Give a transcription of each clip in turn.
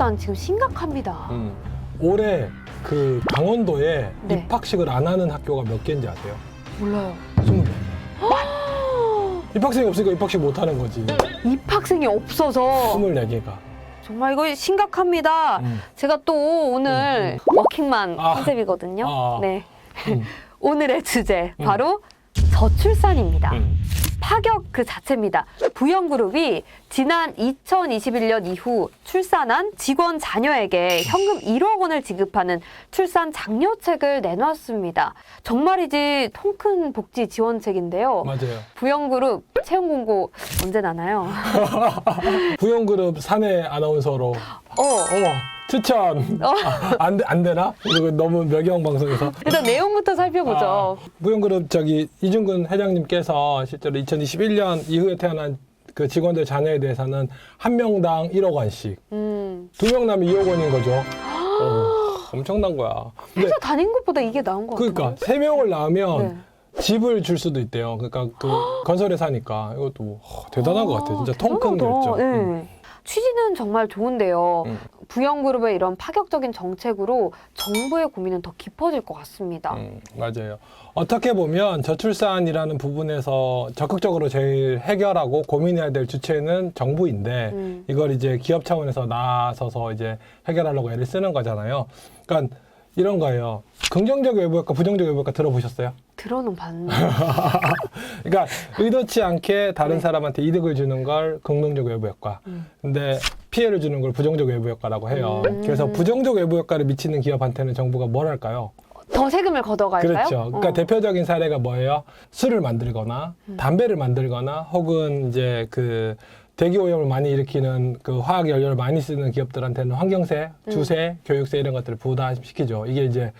저출산 지금 심각합니다. 올해 그 강원도에 네. 입학식을 안 하는 학교가 몇 개인지 아세요? 몰라요. 20개. 입학생이 없으니까 입학식 못 하는 거지. 입학생이 없어서 24개가. 정말 이거 심각합니다. 제가 또 오늘 워킹맘 컨셉이거든요. 네. 오늘의 주제 바로 저출산입니다. 파격 그 자체입니다. 부영그룹이 지난 2021년 이후 출산한 직원 자녀에게 현금 1억 원을 지급하는 출산 장려책을 내놨습니다. 정말이지 통큰 복지 지원책인데요. 맞아요. 부영그룹 채용 공고 언제 나나요? 부영그룹 사내 아나운서로 추천. 안 되나? 이거 너무 매경 방송에서. 일단 내용부터 살펴보죠. 부영그룹 이중근 회장님께서 실제로 2021년 이후에 태어난 그 직원들 자녀에 대해서는 한 명당 1억 원씩. 2명 나면 2억 원인 거죠. 엄청난 거야. 회사 다닌 것보다 이게 나은 것 같아요. 그러니까 3명을 낳으면 집을 줄 수도 있대요. 그러니까 그 건설에 사니까 이것도 대단한 것 같아요. 진짜 통 큰 결정. 네. 취지는 정말 좋은데요. 부영그룹의 이런 파격적인 정책으로 정부의 고민은 더 깊어질 것 같습니다. 맞아요. 어떻게 보면 저출산이라는 부분에서 적극적으로 제일 해결하고 고민해야 될 주체는 정부인데 이걸 이제 기업 차원에서 나서서 이제 해결하려고 애를 쓰는 거잖아요. 그러니까 이런 거예요. 긍정적 외부 효과, 부정적 외부 효과 들어보셨어요? 들어는 봤는데. 그러니까 의도치 않게 다른 사람한테 이득을 주는 걸 긍정적 외부 효과. 근데 피해를 주는 걸 부정적 외부 효과라고 해요. 그래서 부정적 외부 효과를 미치는 기업한테는 정부가 뭘 할까요? 더 세금을 걷어갈까요? 그렇죠. 그러니까 대표적인 사례가 뭐예요? 술을 만들거나 담배를 만들거나 혹은 이제 그 대기 오염을 많이 일으키는 그 화학 연료를 많이 쓰는 기업들한테는 환경세, 주세, 교육세 이런 것들을 부담시키죠. 이게 이제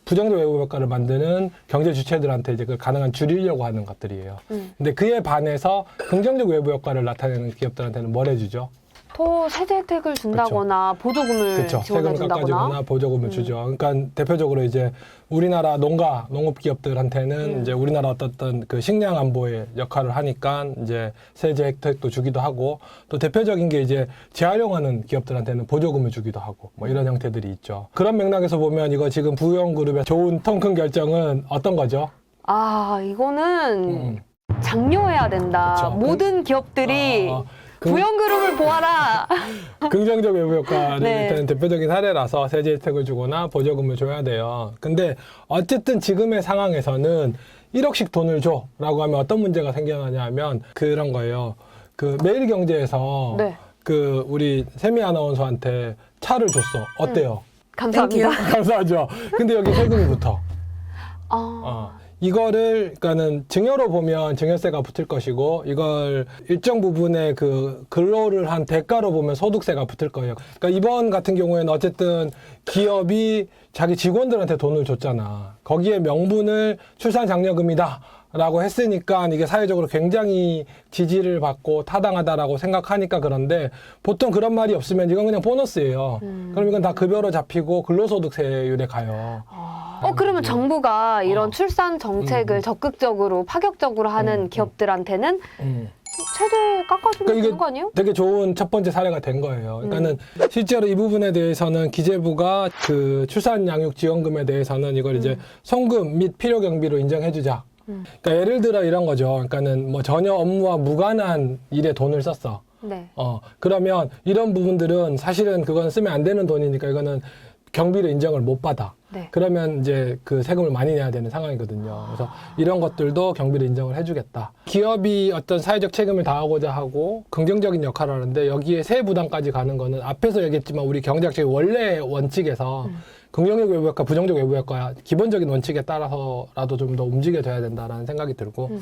부정적 외부 효과를 만드는 경제 주체들한테 이제 그 가능한 줄이려고 하는 것들이에요. 근데 그에 반해서 긍정적 외부 효과를 나타내는 기업들한테는 뭘 해주죠? 더 세제 혜택을 준다거나 보조금을 세금을 지원해준다거나. 깎아주거나 보조금을 주죠. 그러니까 대표적으로 이제 우리나라 농업 기업들한테는 이제 우리나라 어떤 그 식량 안보의 역할을 하니까 이제 세제 혜택도 주기도 하고 또 대표적인 게 이제 재활용하는 기업들한테는 보조금을 주기도 하고 뭐 이런 형태들이 있죠. 그런 맥락에서 보면 이거 지금 부영그룹의 좋은 통 큰 결정은 어떤 거죠? 이거는 장려해야 된다. 그쵸. 모든 기업들이 부영그룹을 보아라. 긍정적 외부 효과를 네. 일단 대표적인 사례라서 세제 혜택을 주거나 보조금을 줘야 돼요. 근데 어쨌든 지금의 상황에서는 1억씩 돈을 줘라고 하면 어떤 문제가 생겨나냐 하면 그런 거예요. 그 매일경제에서 그 우리 세미 아나운서한테 차를 줬어. 어때요? 감사합니다. 감사하죠. 근데 여기 세금이 붙어. 이거를, 그러니까는 증여로 보면 증여세가 붙을 것이고, 이걸 일정 부분의 그 근로를 한 대가로 보면 소득세가 붙을 거예요. 그러니까 이번 같은 경우에는 어쨌든 기업이 자기 직원들한테 돈을 줬잖아. 거기에 명분을 출산 장려금이다. 라고 했으니까 이게 사회적으로 굉장히 지지를 받고 타당하다라고 생각하니까 그런데 보통 그런 말이 없으면 이건 그냥 보너스예요. 그럼 이건 다 급여로 잡히고 근로소득세율에 가요. 그러면 정부가 이런 출산 정책을 적극적으로 파격적으로 하는 기업들한테는 최대 깎아주면 되는 거 아니에요? 되게 좋은 첫 번째 사례가 된 거예요. 그러니까는 실제로 이 부분에 대해서는 기재부가 그 출산 양육 지원금에 대해서는 이걸 이제 송금 및 필요 경비로 인정해주자. 그러니까 예를 들어 이런 거죠. 그러니까는 뭐 전혀 업무와 무관한 일에 돈을 썼어. 그러면 이런 부분들은 사실은 그건 쓰면 안 되는 돈이니까 이거는 경비로 인정을 못 받아. 그러면 이제 그 세금을 많이 내야 되는 상황이거든요. 그래서 이런 것들도 경비로 인정을 해주겠다. 기업이 어떤 사회적 책임을 다하고자 하고 긍정적인 역할을 하는데 여기에 세부 부담까지 가는 거는 앞에서 얘기했지만 우리 경제학적인 원래 원칙에서 긍정적 외부 효과, 부정적 외부 효과 기본적인 원칙에 따라서라도 좀 더 움직여져야 된다라는 생각이 들고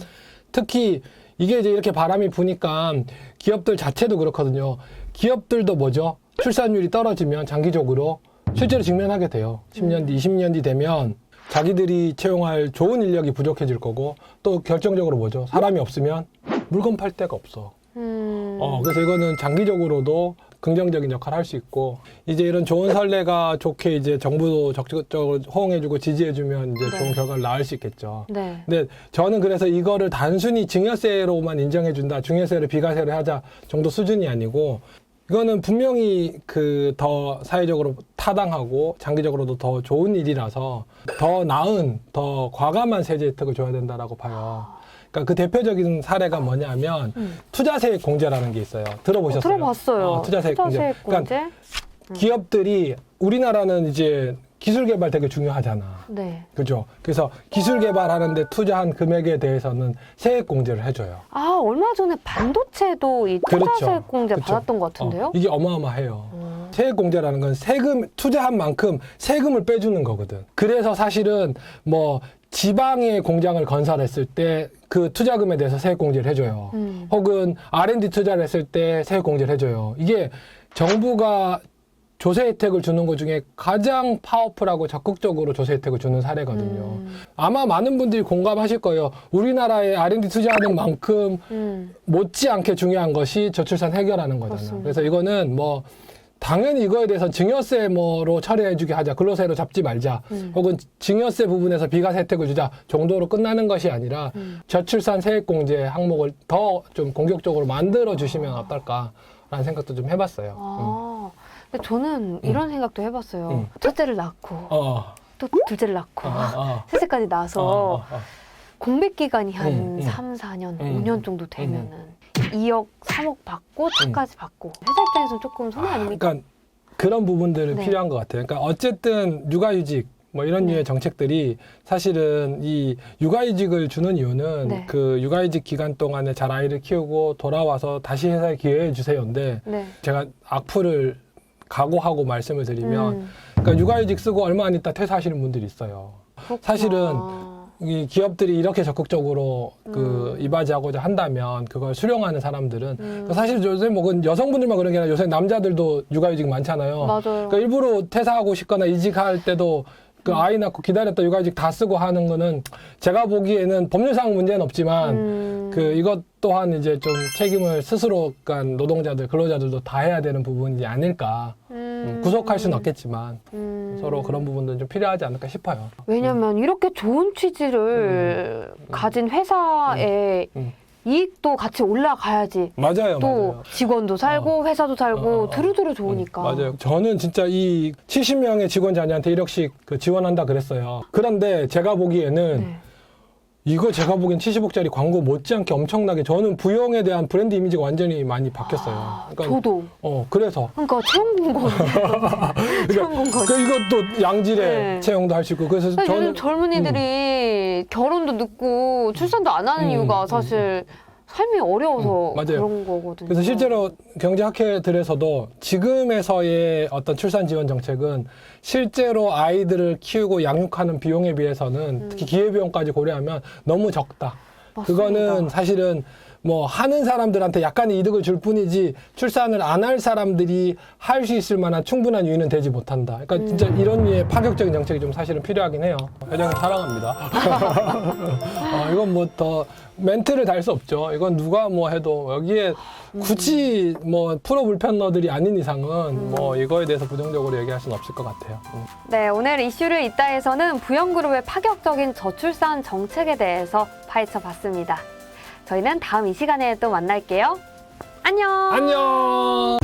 특히 이게 이제 이렇게 바람이 부니까 기업들 자체도 그렇거든요. 기업들도 뭐죠? 출산율이 떨어지면 장기적으로 실제로 직면하게 돼요. 10년 뒤, 20년 뒤 되면 자기들이 채용할 좋은 인력이 부족해질 거고 또 결정적으로 뭐죠? 사람이 없으면 물건 팔 데가 없어. 그래서 이거는 장기적으로도 긍정적인 역할을 할 수 있고 이제 이런 좋은 선례가 좋게 이제 정부도 적극적으로 호응해주고 지지해주면 이제 좋은 결과를 낳을 수 있겠죠. 근데 저는 그래서 이거를 단순히 증여세로만 인정해준다, 증여세를 비과세를 하자 정도 수준이 아니고 이거는 분명히 그 더 사회적으로 타당하고 장기적으로도 더 좋은 일이라서 더 나은, 더 과감한 세제 혜택을 줘야 된다라고 봐요. 그러니까 그 대표적인 사례가 뭐냐면 투자세액 공제라는 게 있어요. 들어보셨어요? 들어봤어요. 투자세액 공제. 투자세액 공제. 그러니까 기업들이 우리나라는 이제 기술 개발 되게 중요하잖아. 네. 그죠? 그래서 기술 개발하는데 투자한 금액에 대해서는 세액 공제를 해줘요. 아, 얼마 전에 반도체도 이 투자세액 공제 그렇죠. 받았던 것 같은데요? 이게 어마어마해요. 세액 공제라는 건 세금, 투자한 만큼 세금을 빼주는 거거든. 그래서 사실은 뭐 지방에 공장을 건설했을 때 그 투자금에 대해서 세액 공제를 해줘요. 혹은 R&D 투자를 했을 때 세액 공제를 해줘요. 이게 정부가 조세 혜택을 주는 것 중에 가장 파워풀하고 적극적으로 조세 혜택을 주는 사례거든요. 아마 많은 분들이 공감하실 거예요. 우리나라에 R&D 투자하는 만큼 못지않게 중요한 것이 저출산 해결하는 거잖아요. 맞습니다. 그래서 이거는 뭐 당연히 이거에 대해서 증여세 뭐로 처리해주게 하자, 근로세로 잡지 말자, 혹은 증여세 부분에서 비과세 혜택을 주자 정도로 끝나는 것이 아니라 저출산 세액공제 항목을 더 좀 공격적으로 만들어 주시면 어떨까라는 생각도 좀 해봤어요. 아, 근데 저는 이런 생각도 해봤어요. 첫째를 낳고 또 둘째를 낳고 셋째까지 낳아서 공백 기간이 한 3, 4년, 5년 정도 되면은 2억, 3억 받고 차까지 받고 회사 입장에서는 조금 손해 아닙니까? 그러니까 그런 부분들은 네. 필요한 것 같아요. 그러니까 어쨌든 육아휴직 뭐 이런 류의 정책들이 사실은 이 육아휴직을 주는 이유는 네. 그 육아휴직 기간 동안에 잘 아이를 키우고 돌아와서 다시 회사에 기여해 주세요인데 네. 제가 악플을 각오하고 말씀을 드리면 그러니까 육아휴직 쓰고 얼마 안 있다 퇴사하시는 분들이 있어요. 그렇구나. 사실은 이 기업들이 이렇게 적극적으로 그 이바지하고자 한다면 그걸 수령하는 사람들은 사실 요새 뭐 그건 여성분들만 그런 게 아니라 요새 남자들도 육아휴직 많잖아요. 맞아요. 그러니까 일부러 퇴사하고 싶거나 이직할 때도 그 아이 낳고 기다렸다 육아휴직 다 쓰고 하는 거는 제가 보기에는 법률상 문제는 없지만 그 이것 또한 이제 좀 책임을 스스로 그러니까 노동자들 근로자들도 다 해야 되는 부분이 아닐까. 구속할 수는 없겠지만 서로 그런 부분들은 좀 필요하지 않을까 싶어요. 왜냐면 이렇게 좋은 취지를 가진 회사의 이익도 같이 올라가야지 맞아요, 또 맞아요. 직원도 살고 회사도 살고 두루두루 좋으니까. 맞아요. 저는 진짜 이 70명의 직원 자녀한테 1억씩 그 지원한다 그랬어요. 그런데 제가 보기에는 네. 이거 제가 보기엔 70억짜리 광고 못지않게 엄청나게 저는 부영에 대한 브랜드 이미지가 완전히 많이 바뀌었어요. 저도. 그래서. 그러니까 채용 공고. 채용 공고. 이것도 양질의 네. 채용도 할 수 있고. 그래서 요즘 저는 젊은이들이 결혼도 늦고 출산도 안 하는 이유가 사실 삶이 어려워서 맞아요. 그런 거거든요. 그래서 실제로 경제학회들에서도 지금에서의 어떤 출산 지원 정책은 실제로 아이들을 키우고 양육하는 비용에 비해서는 특히 기회비용까지 고려하면 너무 적다. 맞습니다. 그거는 사실은 뭐 하는 사람들한테 약간의 이득을 줄 뿐이지 출산을 안 할 사람들이 할 수 있을 만한 충분한 유인은 되지 못한다. 그러니까 진짜 이런 류의 파격적인 정책이 좀 사실은 필요하긴 해요. 회장님 사랑합니다. 이건 뭐 더 멘트를 달 수 없죠. 이건 누가 뭐 해도 여기에 굳이 뭐 프로 불편러들이 아닌 이상은 뭐 이거에 대해서 부정적으로 얘기할 수는 없을 것 같아요. 네, 오늘 이슈를 있다에서는 부영그룹의 파격적인 저출산 정책에 대해서 파헤쳐 봤습니다. 저희는 다음 이 시간에 또 만날게요. 안녕! 안녕!